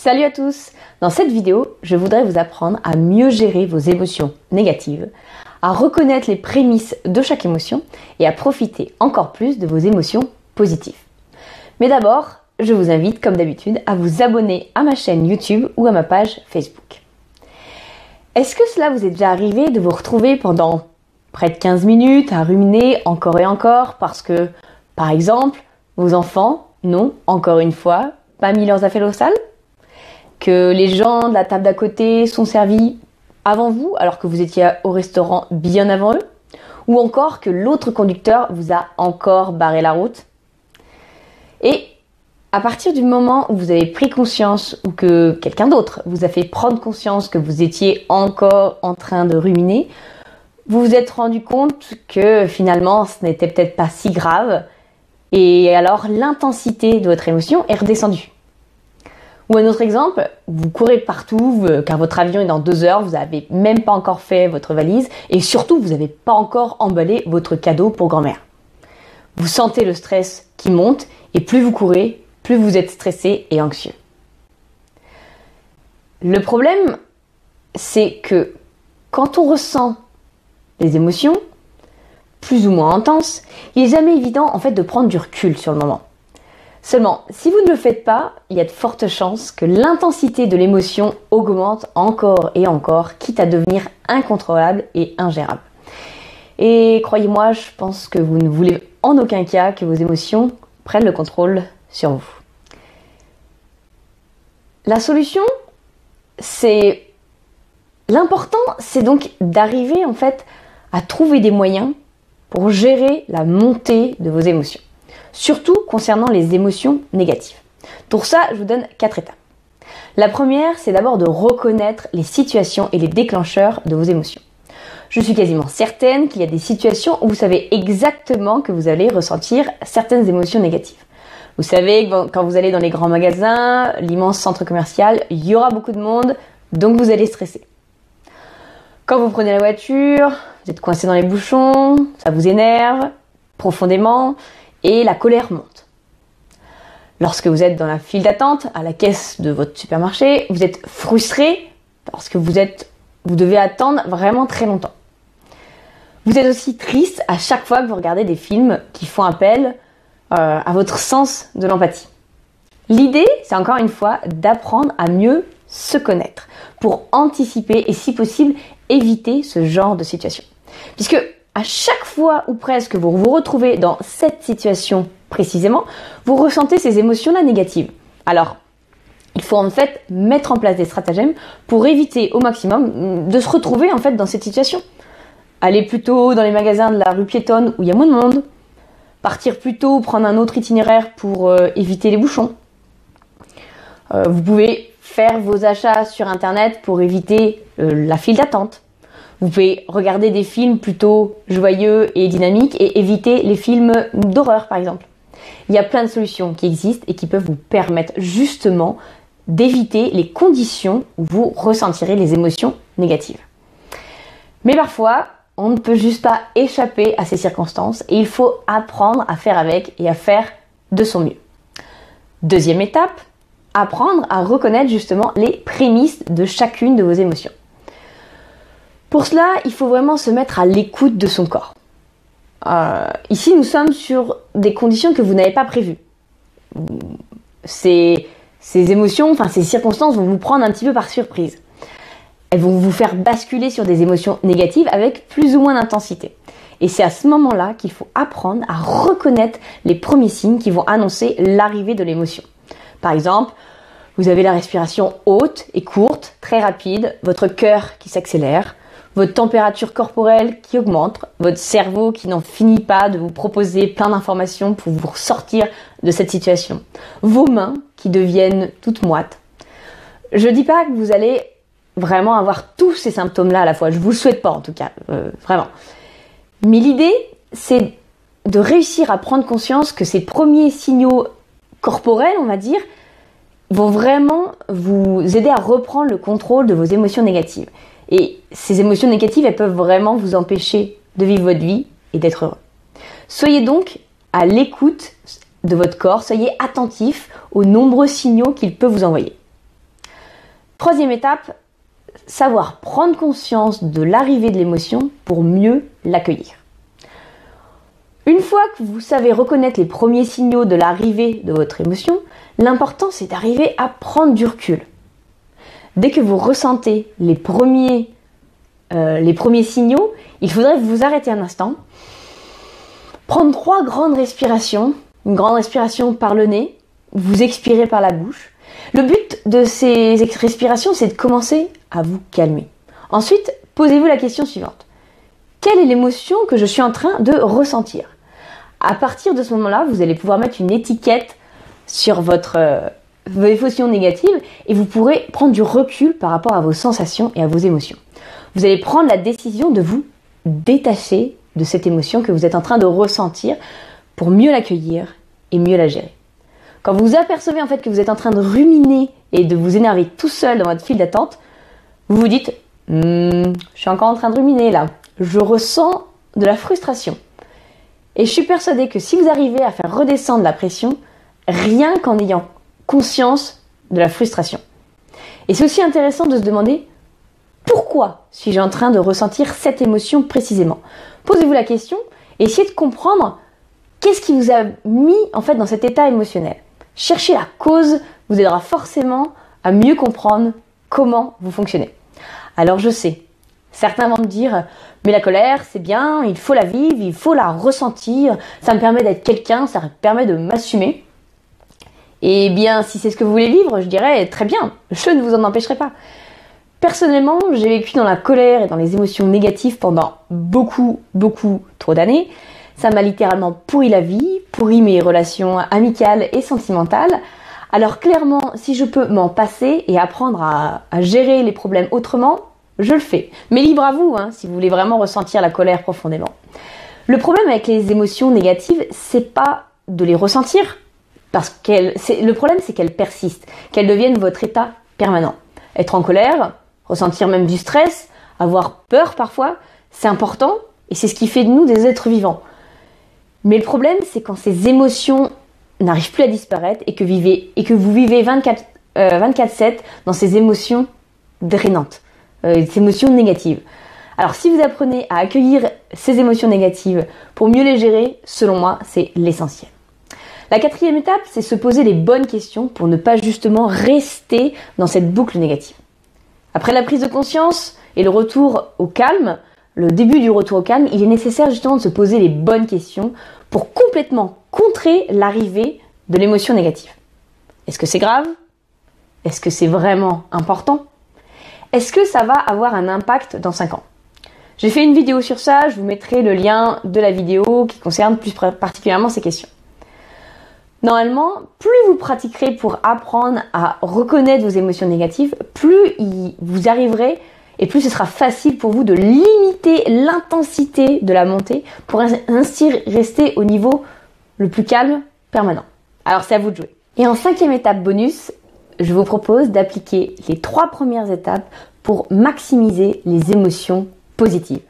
Salut à tous! Dans cette vidéo, je voudrais vous apprendre à mieux gérer vos émotions négatives, à reconnaître les prémices de chaque émotion et à profiter encore plus de vos émotions positives. Mais d'abord, je vous invite comme d'habitude à vous abonner à ma chaîne YouTube ou à ma page Facebook. Est-ce que cela vous est déjà arrivé de vous retrouver pendant près de 15 minutes à ruminer encore et encore parce que, par exemple, vos enfants n'ont, encore une fois, pas mis leurs affaires au sale? Que les gens de la table d'à côté sont servis avant vous alors que vous étiez au restaurant bien avant eux? Ou encore que l'autre conducteur vous a encore barré la route? Et à partir du moment où vous avez pris conscience ou que quelqu'un d'autre vous a fait prendre conscience que vous étiez encore en train de ruminer, vous vous êtes rendu compte que finalement ce n'était peut-être pas si grave et alors l'intensité de votre émotion est redescendue. Ou un autre exemple, vous courez partout car votre avion est dans 2 heures, vous n'avez même pas encore fait votre valise et surtout vous n'avez pas encore emballé votre cadeau pour grand-mère. Vous sentez le stress qui monte et plus vous courez, plus vous êtes stressé et anxieux. Le problème, c'est que quand on ressent des émotions plus ou moins intenses, il n'est jamais évident en fait de prendre du recul sur le moment. Seulement, si vous ne le faites pas, il y a de fortes chances que l'intensité de l'émotion augmente encore et encore, quitte à devenir incontrôlable et ingérable. Et croyez-moi, je pense que vous ne voulez en aucun cas que vos émotions prennent le contrôle sur vous. La solution, l'important, c'est donc d'arriver en fait à trouver des moyens pour gérer la montée de vos émotions. Surtout concernant les émotions négatives. Pour ça, je vous donne 4 étapes. La première, c'est d'abord de reconnaître les situations et les déclencheurs de vos émotions. Je suis quasiment certaine qu'il y a des situations où vous savez exactement que vous allez ressentir certaines émotions négatives. Vous savez que quand vous allez dans les grands magasins, l'immense centre commercial, il y aura beaucoup de monde, donc vous allez stresser. Quand vous prenez la voiture, vous êtes coincé dans les bouchons, ça vous énerve profondément, et la colère monte. Lorsque vous êtes dans la file d'attente à la caisse de votre supermarché, vous êtes frustré parce que vous devez attendre vraiment très longtemps. Vous êtes aussi triste à chaque fois que vous regardez des films qui font appel à votre sens de l'empathie. L'idée, c'est encore une fois d'apprendre à mieux se connaître pour anticiper et si possible éviter ce genre de situation. Puisque à chaque fois ou presque vous vous retrouvez dans cette situation précisément, vous ressentez ces émotions-là négatives. Alors, il faut en fait mettre en place des stratagèmes pour éviter au maximum de se retrouver en fait dans cette situation. Aller plutôt dans les magasins de la rue piétonne où il y a moins de monde. Partir plus tôt, prendre un autre itinéraire pour éviter les bouchons. Vous pouvez faire vos achats sur internet pour éviter la file d'attente. Vous pouvez regarder des films plutôt joyeux et dynamiques et éviter les films d'horreur par exemple. Il y a plein de solutions qui existent et qui peuvent vous permettre justement d'éviter les conditions où vous ressentirez les émotions négatives. Mais parfois, on ne peut juste pas échapper à ces circonstances et il faut apprendre à faire avec et à faire de son mieux. Deuxième étape, apprendre à reconnaître justement les prémices de chacune de vos émotions. Pour cela, il faut vraiment se mettre à l'écoute de son corps. Ici, nous sommes sur des conditions que vous n'avez pas prévues. Ces émotions, ces circonstances vont vous prendre un petit peu par surprise. Elles vont vous faire basculer sur des émotions négatives avec plus ou moins d'intensité. Et c'est à ce moment-là qu'il faut apprendre à reconnaître les premiers signes qui vont annoncer l'arrivée de l'émotion. Par exemple, vous avez la respiration haute et courte, très rapide, votre cœur qui s'accélère, votre température corporelle qui augmente, votre cerveau qui n'en finit pas de vous proposer plein d'informations pour vous sortir de cette situation, vos mains qui deviennent toutes moites. Je ne dis pas que vous allez vraiment avoir tous ces symptômes-là à la fois, je ne vous le souhaite pas en tout cas, vraiment. Mais l'idée, c'est de réussir à prendre conscience que ces premiers signaux corporels, on va dire, vont vraiment vous aider à reprendre le contrôle de vos émotions négatives. Et ces émotions négatives, elles peuvent vraiment vous empêcher de vivre votre vie et d'être heureux. Soyez donc à l'écoute de votre corps, soyez attentif aux nombreux signaux qu'il peut vous envoyer. Troisième étape, savoir prendre conscience de l'arrivée de l'émotion pour mieux l'accueillir. Une fois que vous savez reconnaître les premiers signaux de l'arrivée de votre émotion, l'important c'est d'arriver à prendre du recul. Dès que vous ressentez les premiers signaux, il faudrait vous arrêter un instant, prendre 3 grandes respirations, une grande respiration par le nez, vous expirez par la bouche. Le but de ces respirations, c'est de commencer à vous calmer. Ensuite, posez-vous la question suivante. Quelle est l'émotion que je suis en train de ressentir ? À partir de ce moment-là, vous allez pouvoir mettre une étiquette sur vos émotions négatives et vous pourrez prendre du recul par rapport à vos sensations et à vos émotions. Vous allez prendre la décision de vous détacher de cette émotion que vous êtes en train de ressentir pour mieux l'accueillir et mieux la gérer. Quand vous vous apercevez en fait que vous êtes en train de ruminer et de vous énerver tout seul dans votre file d'attente, vous vous dites « Je suis encore en train de ruminer là, je ressens de la frustration ». Et je suis persuadée que si vous arrivez à faire redescendre la pression, rien qu'en ayant conscience de la frustration. Et c'est aussi intéressant de se demander pourquoi suis-je en train de ressentir cette émotion précisément. Posez-vous la question et essayez de comprendre qu'est-ce qui vous a mis en fait dans cet état émotionnel. Chercher la cause vous aidera forcément à mieux comprendre comment vous fonctionnez. Alors je sais, certains vont me dire « mais la colère c'est bien, il faut la vivre, il faut la ressentir, ça me permet d'être quelqu'un, ça me permet de m'assumer ». Et bien si c'est ce que vous voulez vivre, je dirais « très bien, je ne vous en empêcherai pas ». Personnellement, j'ai vécu dans la colère et dans les émotions négatives pendant beaucoup trop d'années. Ça m'a littéralement pourri la vie, pourri mes relations amicales et sentimentales. Alors clairement, si je peux m'en passer et apprendre à gérer les problèmes autrement, je le fais. Mais libre à vous, si vous voulez vraiment ressentir la colère profondément. Le problème avec les émotions négatives, c'est pas de les ressentir, le problème c'est qu'elles persistent, qu'elles deviennent votre état permanent. Être en colère, ressentir même du stress, avoir peur parfois, c'est important et c'est ce qui fait de nous des êtres vivants. Mais le problème, c'est quand ces émotions n'arrivent plus à disparaître et que vous vivez 24/7 dans ces émotions drainantes, ces émotions négatives. Alors si vous apprenez à accueillir ces émotions négatives pour mieux les gérer, selon moi, c'est l'essentiel. La 4e étape, c'est se poser les bonnes questions pour ne pas justement rester dans cette boucle négative. Après la prise de conscience et le retour au calme, le début du retour au calme, il est nécessaire justement de se poser les bonnes questions pour complètement contrer l'arrivée de l'émotion négative. Est-ce que c'est grave ? Est-ce que c'est vraiment important ? Est-ce que ça va avoir un impact dans 5 ans ? J'ai fait une vidéo sur ça, je vous mettrai le lien de la vidéo qui concerne plus particulièrement ces questions. Normalement, plus vous pratiquerez pour apprendre à reconnaître vos émotions négatives, plus vous arriverez et plus ce sera facile pour vous de limiter l'intensité de la montée pour ainsi rester au niveau le plus calme permanent. Alors c'est à vous de jouer. Et en 5e étape bonus, je vous propose d'appliquer les 3 premières étapes pour maximiser les émotions positives.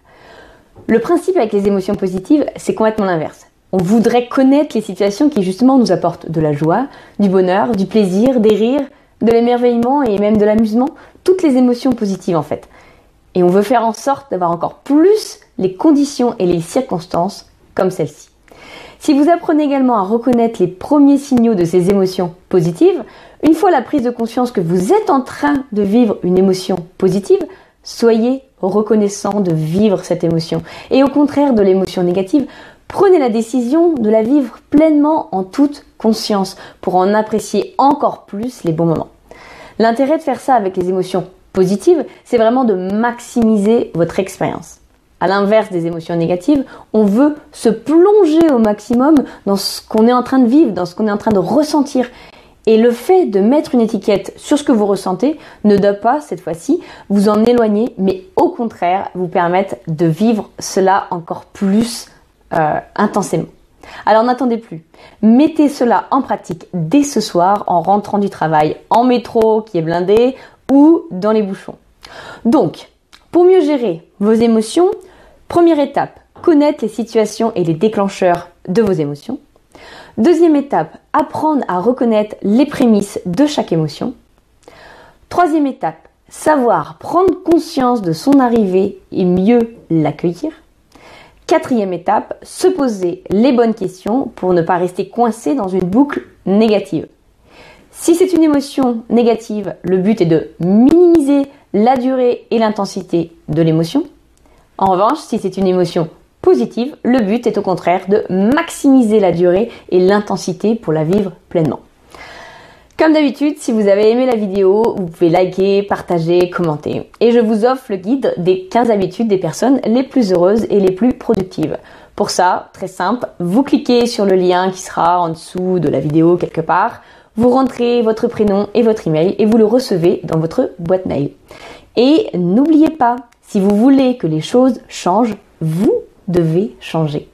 Le principe avec les émotions positives, c'est complètement l'inverse. On voudrait connaître les situations qui justement nous apportent de la joie, du bonheur, du plaisir, des rires, de l'émerveillement et même de l'amusement, toutes les émotions positives en fait. Et on veut faire en sorte d'avoir encore plus les conditions et les circonstances comme celle-ci. Si vous apprenez également à reconnaître les premiers signaux de ces émotions positives, une fois la prise de conscience que vous êtes en train de vivre une émotion positive, soyez reconnaissant de vivre cette émotion. Et au contraire de l'émotion négative, prenez la décision de la vivre pleinement en toute conscience pour en apprécier encore plus les bons moments. L'intérêt de faire ça avec les émotions positives, c'est vraiment de maximiser votre expérience. À l'inverse des émotions négatives, on veut se plonger au maximum dans ce qu'on est en train de vivre, dans ce qu'on est en train de ressentir. Et le fait de mettre une étiquette sur ce que vous ressentez ne doit pas, cette fois-ci, vous en éloigner, mais au contraire, vous permettre de vivre cela encore plus intensément. Alors n'attendez plus. Mettez cela en pratique dès ce soir en rentrant du travail, en métro qui est blindé ou dans les bouchons. Donc, pour mieux gérer vos émotions, première étape, connaître les situations et les déclencheurs de vos émotions. Deuxième étape, apprendre à reconnaître les prémices de chaque émotion. Troisième étape, savoir prendre conscience de son arrivée et mieux l'accueillir. 4e étape, se poser les bonnes questions pour ne pas rester coincé dans une boucle négative. Si c'est une émotion négative, le but est de minimiser la durée et l'intensité de l'émotion. En revanche, si c'est une émotion positive, le but est au contraire de maximiser la durée et l'intensité pour la vivre pleinement. Comme d'habitude, si vous avez aimé la vidéo, vous pouvez liker, partager, commenter. Et je vous offre le guide des 15 habitudes des personnes les plus heureuses et les plus productives. Pour ça, très simple, vous cliquez sur le lien qui sera en dessous de la vidéo quelque part, vous rentrez votre prénom et votre email et vous le recevez dans votre boîte mail. Et n'oubliez pas, si vous voulez que les choses changent, vous devez changer.